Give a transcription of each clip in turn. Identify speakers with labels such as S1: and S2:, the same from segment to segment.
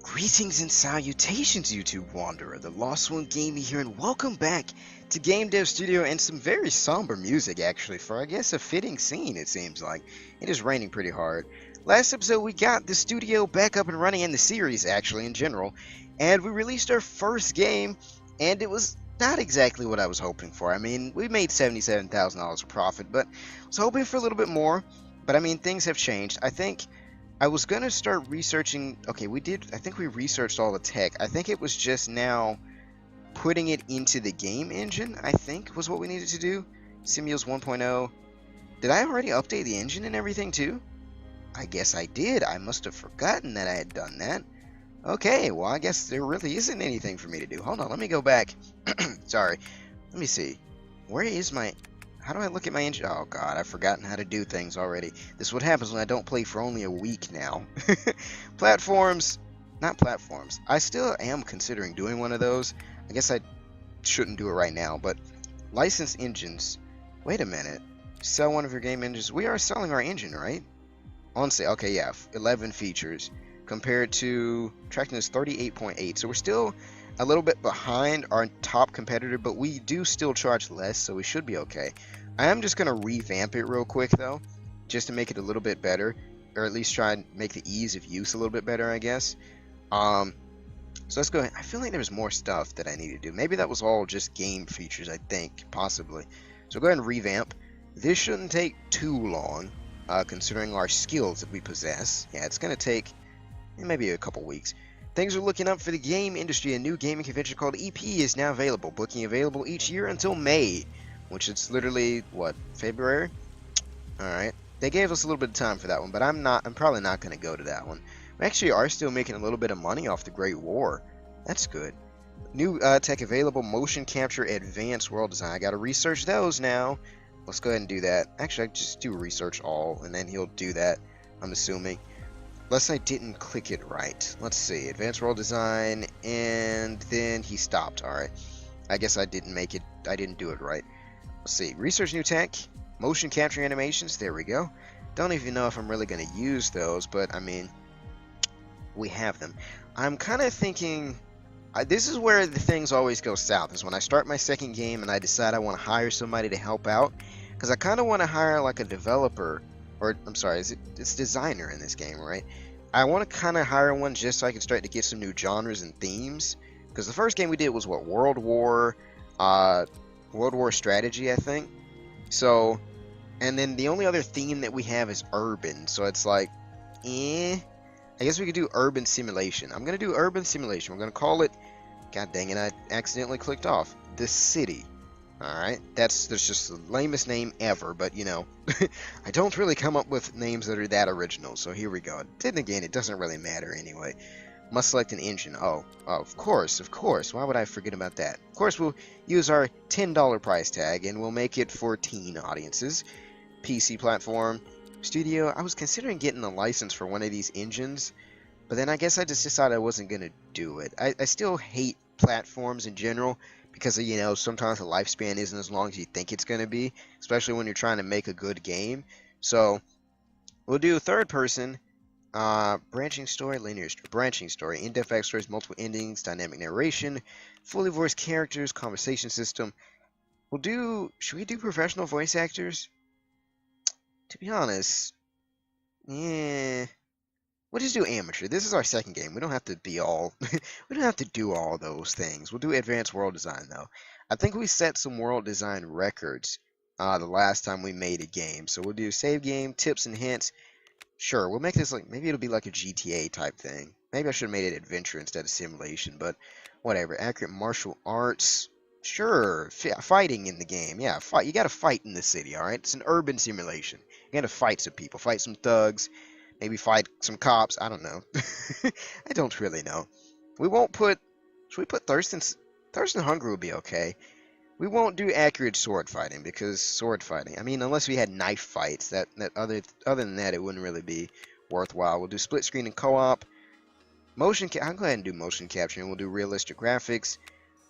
S1: Greetings and salutations, YouTube Wanderer. The Lost One Gaming here, and welcome back to Game Dev Studio and some very somber music, actually, for I guess a fitting scene, it seems like. It is raining pretty hard. Last episode, we got the studio back up and running, and the series, actually, in general, and we released our first game, and it was not exactly what I was hoping for. I mean, we made $77,000 profit, but I was hoping for a little bit more, but I mean, things have changed. I was gonna start researching. Okay, I think we researched all the tech. I think it was just now putting it into the game engine, I think, was what we needed to do. Simules 1.0. Did I already update the engine and everything too? I guess I did. I must have forgotten that I had done that. Okay, well, I guess there really isn't anything for me to do. Hold on, let me go back. Sorry. Let me see. Where is my... How do I look at my engine? Oh god, I've forgotten how to do things already. This is what happens when I don't play for only a week now. Platforms. Not platforms. I still am considering doing one of those. I guess I shouldn't do it right now, but licensed engines. Wait a minute. Sell one of your game engines. We are selling our engine, right? On sale. Okay, yeah. 11 features. Compared to attractiveness 38.8. So we're still a little bit behind our top competitor, but we do still charge less, so we should be okay. I am just going to revamp it real quick, though, just to make it a little bit better, or at least try and make the ease of use a little bit better, I guess. So let's go ahead. I feel like there's more stuff that I need to do. Maybe that was all just game features, I think, possibly. So go ahead and revamp. This shouldn't take too long, considering our skills that we possess. Yeah, it's going to take maybe a couple weeks. Things are looking up for the game industry. A new gaming convention called EP is now available. Booking available each year until May, which is literally, what, February? Alright. They gave us a little bit of time for that one, but I'm probably not going to go to that one. We actually are still making a little bit of money off the Great War. That's good. New tech available, motion capture, advanced world design. I got to research those now. Let's go ahead and do that. Actually, I just do research all, and then he'll do that, I'm assuming. Unless I didn't click it right. Let's see. Advanced world design, and then he stopped. Alright. I guess I didn't make it. I didn't do it right. Let's see. Research new tech. Motion capture animations. There we go. Don't even know if I'm really going to use those, but I mean, we have them. I'm kind of thinking... this is where the things always go south, is when I start my second game and I decide I want to hire somebody to help out. Because I kind of want to hire like a developer, or I'm sorry, it's designer in this game, right? I want to kind of hire one just so I can start to get some new genres and themes. Because the first game we did was what, World War Strategy, I think. So, and then the only other theme that we have is urban. So it's like, I guess we could do urban simulation. I'm gonna do urban simulation. We're gonna call it, god dang it, I accidentally clicked off, The City. Alright, that's just the lamest name ever, but you know, I don't really come up with names that are that original, so here we go. Then again, it doesn't really matter anyway. Must select an engine. Oh, of course, why would I forget about that? Of course, we'll use our $10 price tag, and we'll make it for teen audiences. PC platform, studio. I was considering getting a license for one of these engines, but then I guess I just decided I wasn't going to do it. I still hate platforms in general, because, you know, sometimes the lifespan isn't as long as you think it's going to be, especially when you're trying to make a good game. So, we'll do third person, branching story, linear story, branching story, in-depth backstories, multiple endings, dynamic narration, fully voiced characters, conversation system. Should we do professional voice actors? To be honest, yeah. We'll just do amateur. This is our second game. We don't have to be all... we don't have to do all those things. We'll do advanced world design, though. I think we set some world design records the last time we made a game. So we'll do save game, tips and hints. Sure, we'll make this like... Maybe it'll be like a GTA type thing. Maybe I should have made it adventure instead of simulation, but whatever. Accurate martial arts. Sure, fighting in the game. Yeah, fight. You gotta fight in the city, alright? It's an urban simulation. You gotta fight some people. Fight some thugs. Maybe fight some cops. I don't know. I don't really know. We won't put... Should we put Thirst and Hunger would be okay. We won't do accurate sword fighting, because sword fighting... I mean, unless we had knife fights. Other than that, it wouldn't really be worthwhile. We'll do split screen and co-op. I'll go ahead and do motion capture, and we'll do realistic graphics.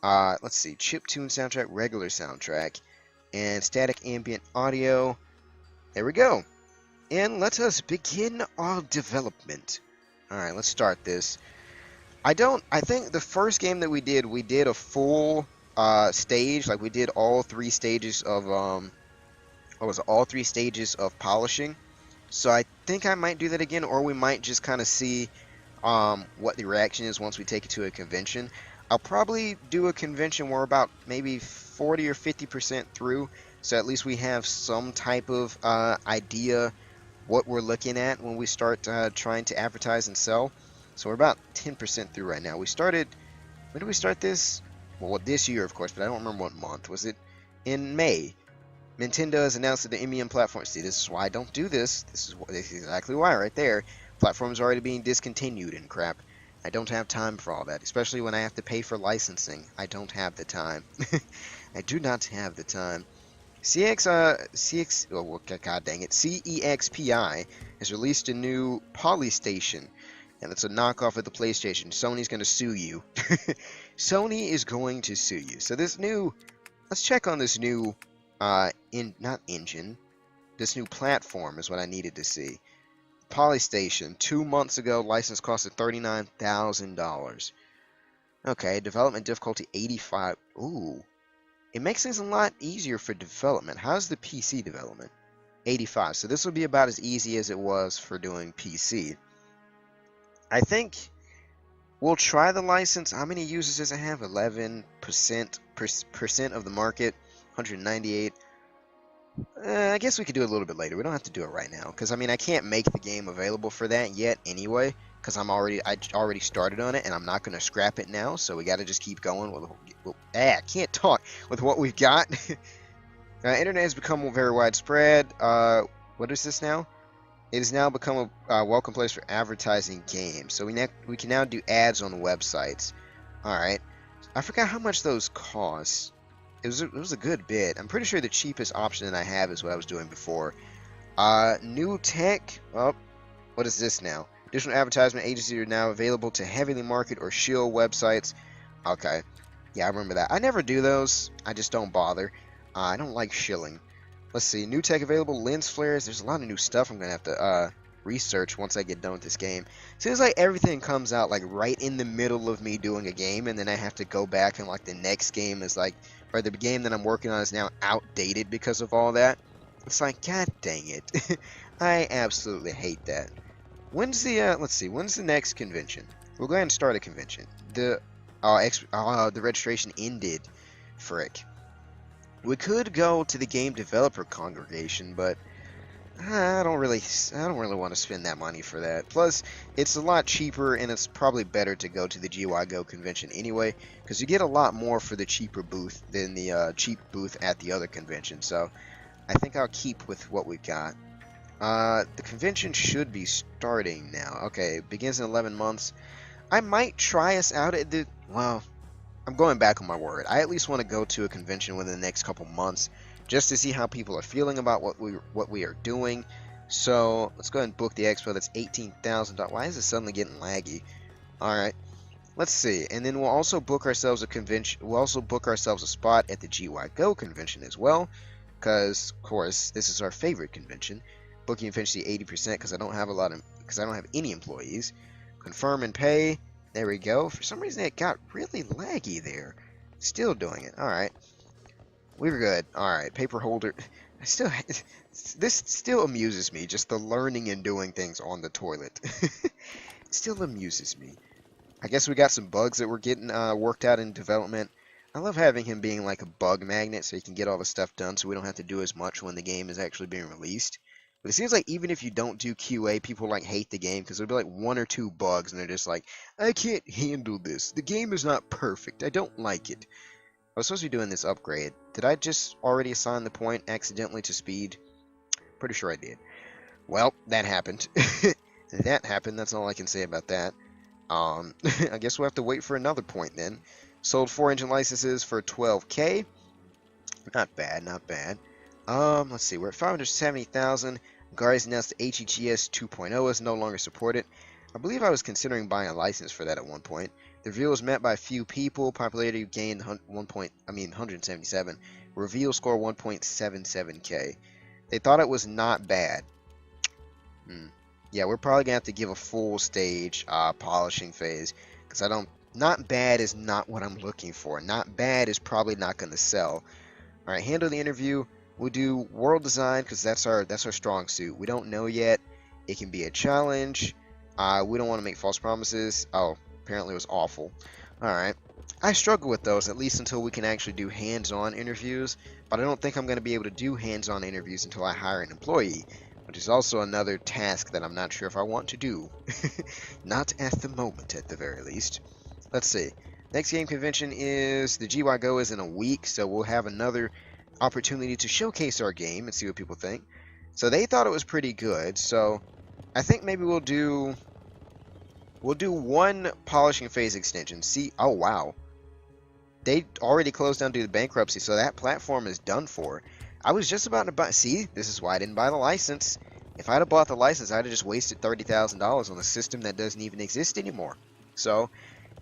S1: Let's see. Chiptune soundtrack, regular soundtrack, and static ambient audio. There we go. And let us begin our development. Alright, let's start this. I think the first game that we did a full stage, like we did all three stages of what was it, all three stages of polishing. So I think I might do that again, or we might just kind of see what the reaction is once we take it to a convention. I'll probably do a convention where we're about maybe 40 or 50% through, so at least we have some type of idea what we're looking at when we start trying to advertise and sell. So we're about 10% through right now. We started, when did we start this? Well, this year, of course, but I don't remember what month. Was it in May? Nintendo has announced that the MEM platform. See, this is why I don't do this. This is exactly why, right there. Platforms are already being discontinued and crap. I don't have time for all that, especially when I have to pay for licensing. I don't have the time. I do not have the time. Oh, god dang it, CEXPI has released a new Polystation, and it's a knockoff of the PlayStation. Sony's going to sue you. Sony is going to sue you. So let's check on this new, not engine, this new platform is what I needed to see. Polystation, 2 months ago, license cost of $39,000. Okay, development difficulty 85. Ooh. It makes things a lot easier for development. How's the PC development? 85. So this will be about as easy as it was for doing PC. I think we'll try the license. How many users does it have? 11% of the market. 198. I guess we could do it a little bit later. We don't have to do it right now, because I mean I can't make the game available for that yet anyway, because I already started on it and I'm not going to scrap it now. So we got to just keep going with. I can't talk with what we've got. Internet has become very widespread. What is this now? It has now become a welcome place for advertising games. So we can now do ads on websites. All right. I forgot how much those cost. It was a good bit. I'm pretty sure the cheapest option that I have is what I was doing before. New tech. Oh, what is this now? Additional advertisement agencies are now available to heavily market or shill websites. Okay. Yeah, I remember that. I never do those. I just don't bother. I don't like shilling. Let's see. New tech available. Lens flares. There's a lot of new stuff I'm going to have to research once I get done with this game. Seems like everything comes out like right in the middle of me doing a game, and then I have to go back and like the next game is like, or the game that I'm working on is now outdated because of all that. It's like, god dang it. I absolutely hate that. When's the, let's see, when's the next convention? We'll go ahead and start a convention. The registration ended. Frick. We could go to the game developer congregation, but I don't really want to spend that money for that. Plus, it's a lot cheaper, and it's probably better to go to the GYGO convention anyway, because you get a lot more for the cheaper booth than the cheap booth at the other convention. So, I think I'll keep with what we've got. The convention should be starting now. Okay, it begins in 11 months. I might try us out at the... Well, I'm going back on my word. I at least want to go to a convention within the next couple months, just to see how people are feeling about what we are doing. So let's go ahead and book the expo. That's $18,000. Why is it suddenly getting laggy? All right, let's see. And then we'll also book ourselves a convention. We'll also book ourselves a spot at the GYGO convention as well, because of course this is our favorite convention. Booking efficiency 80% because I don't have any employees. Confirm and pay. There we go. For some reason it got really laggy there. Still doing it. All right. We're good. Alright, paper holder. This still amuses me, just the learning and doing things on the toilet. Still amuses me. I guess we got some bugs that we're getting worked out in development. I love having him being like a bug magnet so he can get all the stuff done so we don't have to do as much when the game is actually being released. But it seems like even if you don't do QA, people like hate the game because there'll be like 1 or 2 bugs and they're just like, I can't handle this. The game is not perfect. I don't like it. I was supposed to be doing this upgrade. Did I just already assign the point accidentally to speed? Pretty sure I did. Well, that happened. That happened. That's all I can say about that. I guess we'll have to wait for another point then. Sold 4 engine licenses for $12K. Not bad, not bad. Let's see. We're at 570,000. Guardians announced the HEGS 2.0 is no longer supported. I believe I was considering buying a license for that at one point. The reveal was met by a few people. Popularity gained 177. Reveal score 1.77K. They thought it was not bad. Yeah, we're probably gonna have to give a full stage polishing phase Because I don't... Not bad is not what I'm looking for. Not bad is probably not going to sell. Alright, handle the interview. We'll do world design because that's our strong suit. We don't know yet. It can be a challenge. We don't want to make false promises. Oh, apparently it was awful. Alright. I struggle with those, at least until we can actually do hands-on interviews. But I don't think I'm going to be able to do hands-on interviews until I hire an employee. Which is also another task that I'm not sure if I want to do. Not at the moment, at the very least. Let's see. Next game convention is the GY Go is in a week, so we'll have another opportunity to showcase our game and see what people think. So they thought it was pretty good, so I think maybe we'll do one polishing phase extension. See, oh wow. They already closed down due to bankruptcy, so that platform is done for. I was just about to buy... See, this is why I didn't buy the license. If I'd have bought the license, I'd have just wasted $30,000 on a system that doesn't even exist anymore. So,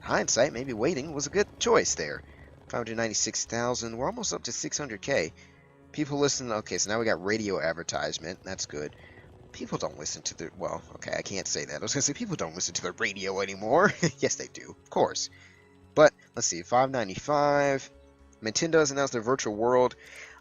S1: hindsight, maybe waiting was a good choice there. 596,000. We're almost up to 600K. People listen... Okay, so now we got radio advertisement. That's good. People don't listen to the... Well, okay, I can't say that. I was going to say people don't listen to the radio anymore. Yes, they do. Of course. But, let's see. 595. Nintendo has announced their virtual world.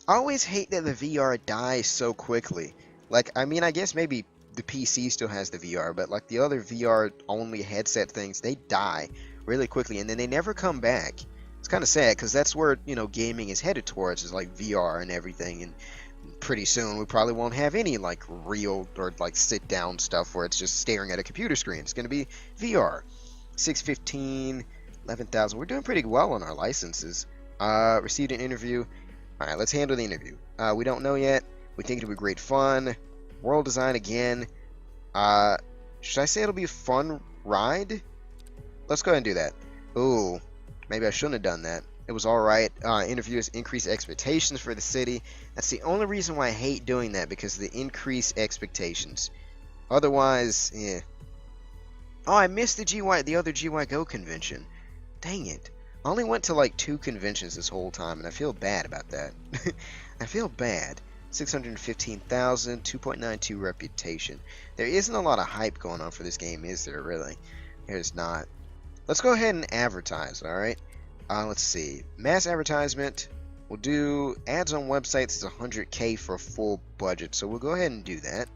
S1: I always hate that the VR dies so quickly. Like, I mean, I guess maybe the PC still has the VR, but like the other VR-only headset things, they die really quickly, and then they never come back. It's kind of sad, because that's where, you know, gaming is headed towards, is like VR and everything, and pretty soon we probably won't have any, like, real or, like, sit-down stuff where it's just staring at a computer screen. It's going to be VR. 615, 11,000. We're doing pretty well on our licenses. Received an interview. Alright, let's handle the interview. We don't know yet. We think it'll be great fun. World design again. Should I say it'll be a fun ride? Let's go ahead and do that. Ooh, maybe I shouldn't have done that. It was alright. Interviewers increase expectations for the city. That's the only reason why I hate doing that, because of the increased expectations. Otherwise, yeah. Oh, I missed the other GY Go convention. Dang it. I only went to like 2 conventions this whole time, and I feel bad about that. I feel bad. 615,000, 2.92 reputation. There isn't a lot of hype going on for this game, is there, really? There's not. Let's go ahead and advertise, alright? Let's see. Mass advertisement. We'll do ads on websites is 100K for a full budget, so we'll go ahead and do that.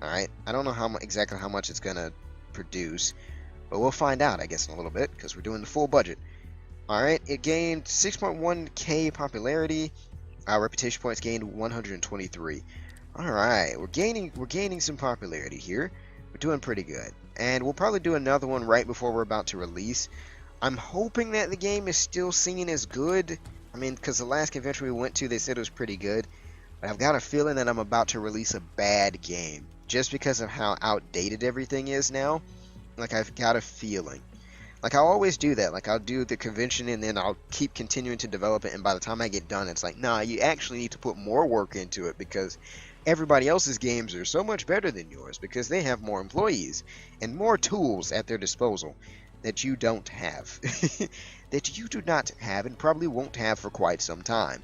S1: Alright? I don't know exactly how much it's going to produce, but we'll find out, I guess, in a little bit, because we're doing the full budget. Alright, it gained 6.1K popularity. Reputation points gained 123. Alright, we're gaining some popularity here. We're doing pretty good. And we'll probably do another one right before we're about to release. I'm hoping that the game is still seen as good. I mean, because the last convention we went to, they said it was pretty good. But I've got a feeling that I'm about to release a bad game. Just because of how outdated everything is now. Like, I've got a feeling. Like, I'll always do that. Like, I'll do the convention and then I'll keep continuing to develop it, and by the time I get done, it's like, nah, you actually need to put more work into it, because everybody else's games are so much better than yours, because they have more employees and more tools at their disposal that you don't have. That you do not have and probably won't have for quite some time.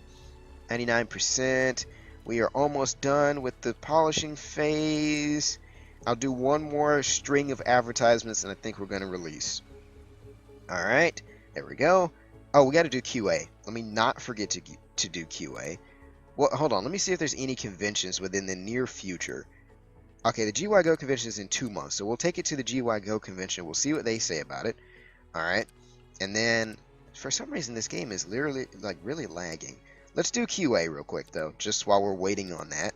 S1: 99%. We are almost done with the polishing phase. I'll do one more string of advertisements and I think we're going to release. Alright, there we go. Oh, we got to do QA. Let me not forget to do QA. Well, hold on. Let me see if there's any conventions within the near future. Okay, the GY Go convention is in 2 months, so we'll take it to the GY Go convention. We'll see what they say about it. Alright, and then, for some reason, this game is literally, like, really lagging. Let's do QA real quick, though, just while we're waiting on that.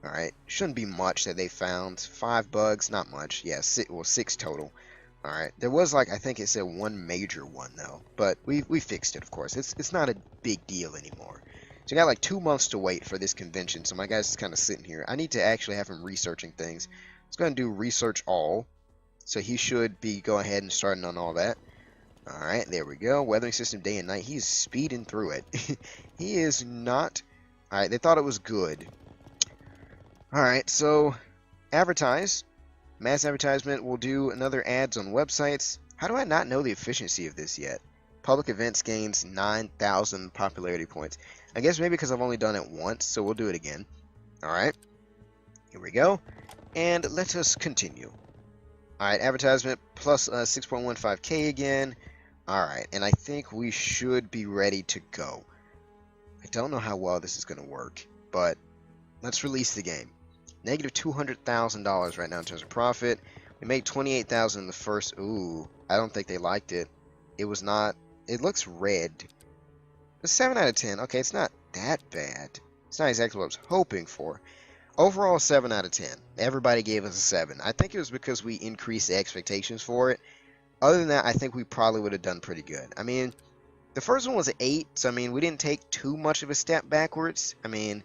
S1: Alright, shouldn't be much that they found. 5 bugs, not much. Yeah, 6 total. Alright, there was, like, I think it said 1 major one, though. But we fixed it, of course. It's not a big deal anymore. So I got, like, 2 months to wait for this convention, so my guy's just kind of sitting here. I need to actually have him researching things. Let's go ahead and do research all. So he should be going ahead and starting on all that. Alright, there we go. Weathering system day and night. He's speeding through it. He is not... Alright, they thought it was good. Alright, so advertise. Mass advertisement. We'll do another ads on websites. How do I not know the efficiency of this yet? Public events gains 9,000 popularity points. I guess maybe because I've only done it once, so we'll do it again. Alright. Here we go. And let us continue. Alright, advertisement plus 6.15K again. Alright, and I think we should be ready to go. I don't know how well this is going to work, but let's release the game. Negative $200,000 right now in terms of profit. We made $28,000 in the first. Ooh, I don't think they liked it. It was not. It looks red. A 7 out of 10. Okay, it's not that bad. It's not exactly what I was hoping for. Overall, 7 out of 10. Everybody gave us a 7. I think it was because we increased the expectations for it. Other than that, I think we probably would have done pretty good. I mean, the first one was an 8, so I mean, we didn't take too much of a step backwards. I mean,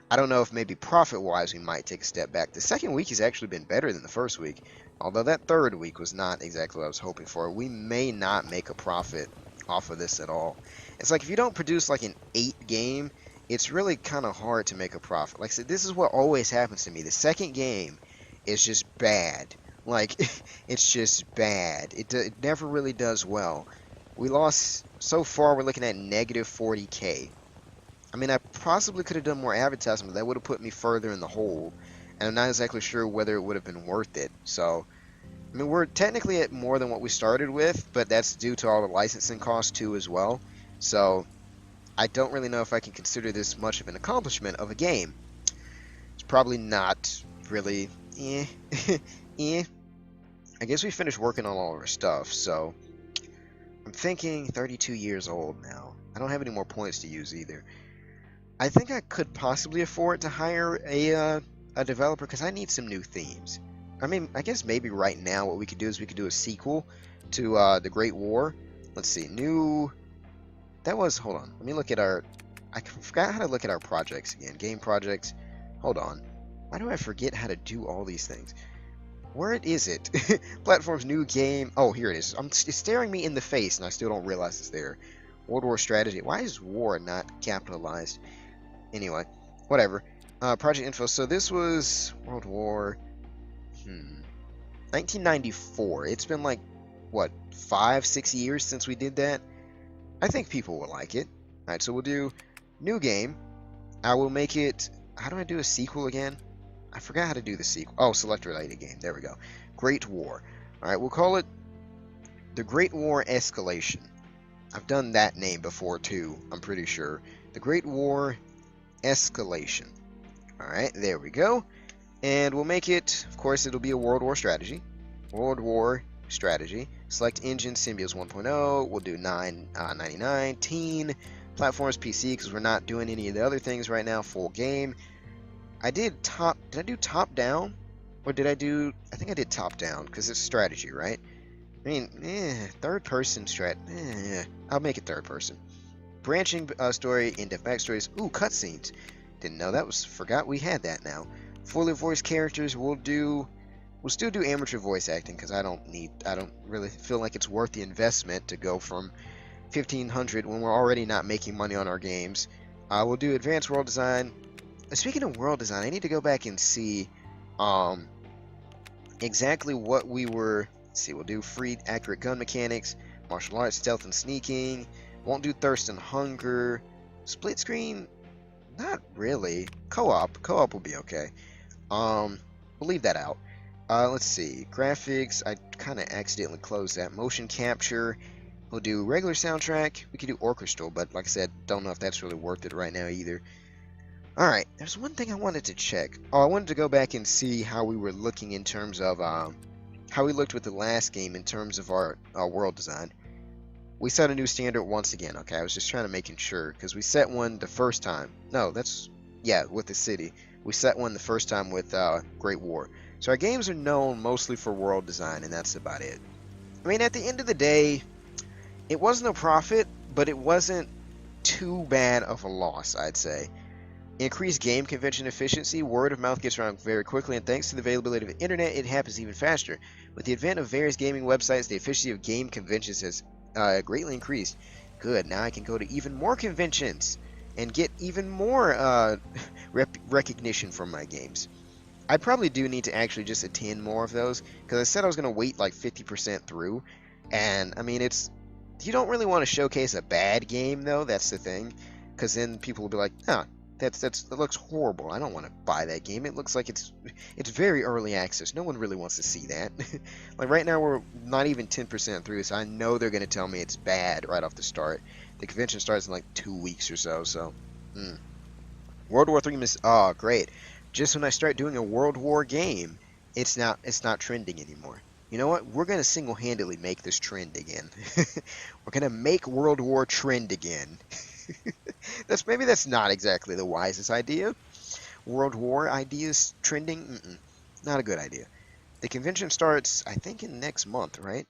S1: I don't know if maybe profit-wise we might take a step back. The second week has actually been better than the first week, although that third week was not exactly what I was hoping for. We may not make a profit off of this at all. It's like if you don't produce like an 8 game, it's really kind of hard to make a profit. Like I said, this is what always happens to me. The second game is just bad. Like, it's just bad. It never really does well. We lost, so far we're looking at negative 40K. I mean, I possibly could have done more advertisement, but that would have put me further in the hole. And I'm not exactly sure whether it would have been worth it. So, I mean, we're technically at more than what we started with, but that's due to all the licensing costs too as well. So, I don't really know if I can consider this much of an accomplishment of a game. It's probably not really. I guess we finished working on all of our stuff, so I'm thinking 32 years old now. I don't have any more points to use either. I think I could possibly afford to hire a developer because I need some new themes. I mean, I guess maybe right now what we could do is we could do a sequel to The Great War. Let's see, hold on, let me look at I forgot how to look at our projects again. Game projects, hold on. Why do I forget how to do all these things? Where is it? Platforms, new game. Oh, here it is. It's staring me in the face, and I still don't realize it's there. World War strategy. Why is war not capitalized? Anyway, whatever. Project info. So this was World War 1994. It's been like, what, 5-6 years since we did that? I think people will like it. Alright, so we'll do new game. I will make it. How do I do a sequel again? I forgot how to do the sequel. Oh, select related game. There we go. Great War. Alright, we'll call it The Great War Escalation. I've done that name before too, I'm pretty sure. The Great War Escalation. Alright, there we go. And we'll make it, of course, it'll be a World War strategy. World War strategy. Select engine, Symbios 1.0. We'll do 999. Teen. Platforms, PC, because we're not doing any of the other things right now. Full game. Did I do top down? Or did I do, I think I did top down, because it's strategy, right? I mean, third person I'll make it third person. Branching story, in-depth backstories. Ooh, cutscenes. Didn't know that forgot we had that now. Fully voiced characters, we'll still do amateur voice acting, because I don't really feel like it's worth the investment to go from 1,500 when we're already not making money on our games. We'll do advanced world design. Speaking of world design, I need to go back and see exactly what we were. Let's see, we'll do free accurate gun mechanics, martial arts, stealth and sneaking. Won't do thirst and hunger. Split screen, not really. Co-op will be okay. We'll leave that out. Let's see, graphics. I kind of accidentally closed that. Motion capture. We'll do regular soundtrack. We could do orchestral, but like I said, don't know if that's really worth it right now either. Alright, there's one thing I wanted to check. Oh, I wanted to go back and see how we were looking in terms of, how we looked with the last game in terms of our world design. We set a new standard once again, okay? I was just trying to make sure, because we set one the first time. No, yeah, with the city. We set one the first time with Great War. So our games are known mostly for world design, and that's about it. I mean, at the end of the day, it wasn't a profit, but it wasn't too bad of a loss, I'd say. Increased game convention efficiency. Word of mouth gets around very quickly, and thanks to the availability of the internet, it happens even faster. With the advent of various gaming websites, the efficiency of game conventions has greatly increased. Good, now I can go to even more conventions and get even more recognition from my games. I probably do need to actually just attend more of those, because I said I was going to wait like 50% through, and I mean, you don't really want to showcase a bad game though, that's the thing, because then people will be like, oh, That looks horrible. I don't want to buy that game. It looks like it's very early access. No one really wants to see that. Like right now we're not even 10% through, so I know they're gonna tell me it's bad right off the start. The convention starts in like 2 weeks or so. So, World War III miss. Oh, great! Just when I start doing a World War game, it's not trending anymore. You know what? We're gonna single-handedly make this trend again. We're gonna make World War trend again. Maybe that's not exactly the wisest idea. World War ideas trending? Not a good idea. The convention starts, I think, in next month, right?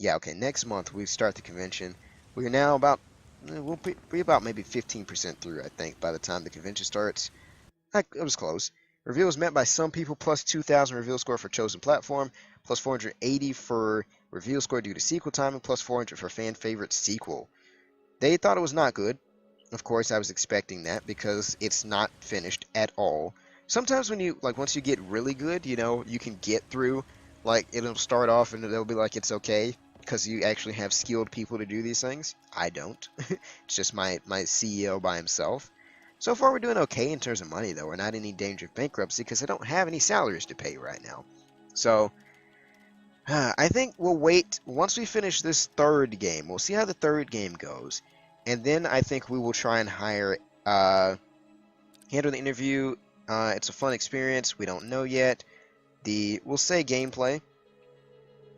S1: Yeah, okay, next month we start the convention. We are now about, we'll be about maybe 15% through, I think, by the time the convention starts. It was close. Reveal is met by some people, plus 2,000 reveal score for chosen platform, plus 480 for reveal score due to sequel timing, plus 400 for fan favorite sequel. They thought it was not good. Of course, I was expecting that because it's not finished at all. Sometimes when you, like, once you get really good, you know, you can get through, like, it'll start off and it'll be like it's okay because you actually have skilled people to do these things. I don't. It's just my CEO by himself. So far, we're doing okay in terms of money, though. We're not in any danger of bankruptcy because I don't have any salaries to pay right now. So, I think we'll wait. Once we finish this third game, we'll see how the third game goes. And then I think we will try and hire, handle the interview. It's a fun experience. We don't know yet. We'll say gameplay.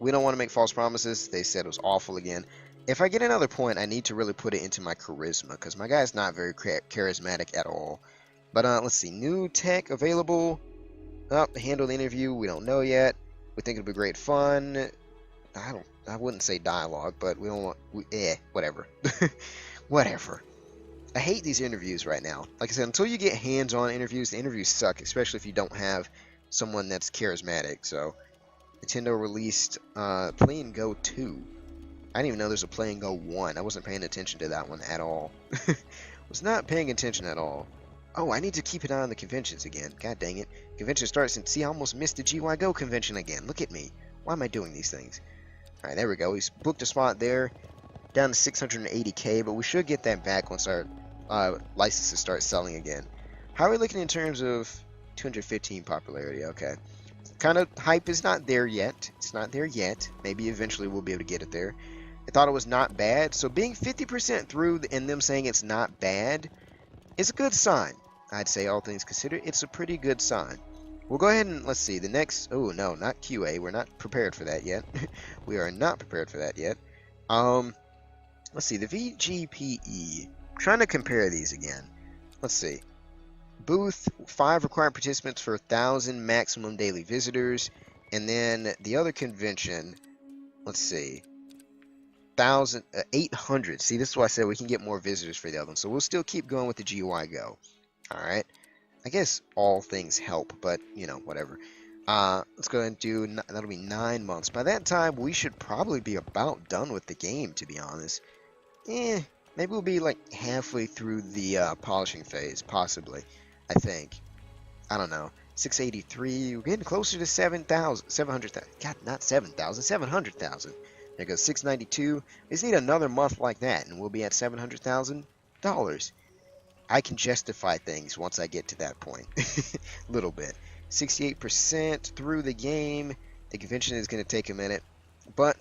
S1: We don't want to make false promises. They said it was awful again. If I get another point, I need to really put it into my charisma, because my guy's not very charismatic at all. But let's see. New tech available. Handle the interview. We don't know yet. We think it'll be great fun. I wouldn't say dialogue, but we don't want. Whatever. Whatever. I hate these interviews right now. Like I said, until you get hands-on interviews, the interviews suck, especially if you don't have someone that's charismatic. So, Nintendo released Play and Go 2. I didn't even know there's a Play and Go 1. I wasn't paying attention to that one at all. Was not paying attention at all. Oh, I need to keep an eye on the conventions again. God dang it. Convention starts and see, I almost missed the GY Go convention again. Look at me. Why am I doing these things? Alright, there we go. He's booked a spot there. Down to 680k, but we should get that back once our licenses start selling again. How are we looking in terms of 215 popularity? Okay. Kind of hype is not there yet. It's not there yet. Maybe eventually we'll be able to get it there. I thought it was not bad. So being 50% through and them saying it's not bad is a good sign. I'd say, all things considered, it's a pretty good sign. We'll go ahead and, let's see, the next, oh no, not QA. We're not prepared for that yet. We are not prepared for that yet. Let's see, the VGPE. I'm trying to compare these again. Let's see. Booth, 5 required participants for 1,000 maximum daily visitors. And then the other convention, let's see, 800. See, this is why I said we can get more visitors for the other one. So we'll still keep going with the GY Go. Alright. I guess all things help, but, you know, whatever. Let's go ahead and do, that'll be 9 months. By that time, we should probably be about done with the game, to be honest. Maybe we'll be like halfway through the polishing phase, possibly. I think. I don't know. 683. We're getting closer to 700,000. God, not 7,000. 700,000. There goes 692. We just need another month like that, and we'll be at $700,000. I can justify things once I get to that point. A little bit. 68% through the game. The convention is going to take a minute. But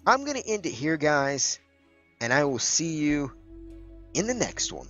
S1: I'm going to end it here, guys. And I will see you in the next one.